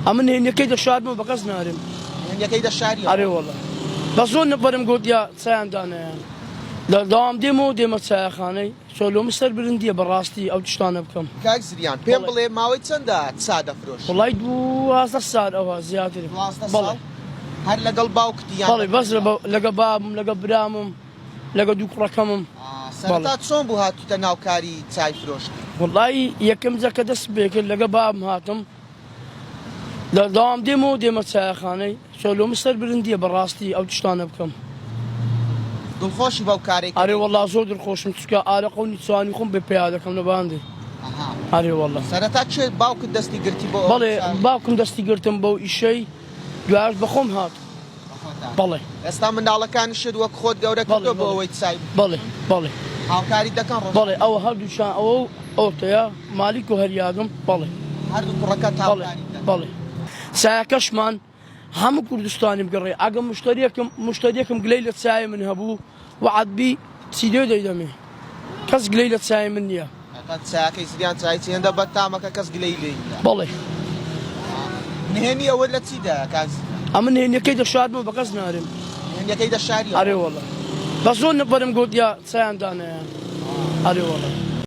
أمن هني كيد الشهر ما بقص نارم هني كيد الشهر أري والله بظن نبرم قلت يا ساند أنا يعني دام ديمو ديمو ساخاني سولو مستر برندية براستي أو تشتان بكم کاک زریان پێم بڵێ ماوەی چەندە چا دەفرۆشی؟ والله دو هذا الساعة أو زيادة ساڵ هەر لەگەڵ باوکتیان بالله بس لقى بابم لقى برامم لقى دوك رقمم سەرەتا چۆن بوو هاتوتە ناوکاری چای فرۆشتی؟ والله يكم زكاة دسبيك لقى بابم هاتم دام ديمو ساخاني سولو مستر برندية براستي أو تشتان بكم دڵخۆشی بەو کارێک أري والله زود الخوش متسكا على قوني تساني خم ببيادة كم نباندي أري والله سەرەتا چێ باوکت دەستی گرتی بۆ بالله باكم دستي قرتم بو إشي جواز بخوم هات بالله ئێستا منداڵەکانیشت وەک خۆت گەورە کردو بۆ ئەوەی چای بالله هاوکاری دەکەن ڕۆژ بالله أو هردو شان أو تيا مالك وهرياقم بالله هەردوو کوڕەکەت هاوکاری دەکەن بالله ساكشمان هم كردستاني بقري أقم مشتريكم قليلة ساي من هبو وعد بي سيدو ديدمي كاس قليلة ساي من يا قد ساكي زریان چای چێندە بەتامەکە کەس گلەی لێ بالله نهێنی ئەوە لە چیدا کاک أمن هني كيد الشهر ما بقص نارم هێنیەکەی دەشاری أري والله بظن نبرم قلت يا ساند أنا يعني أري والله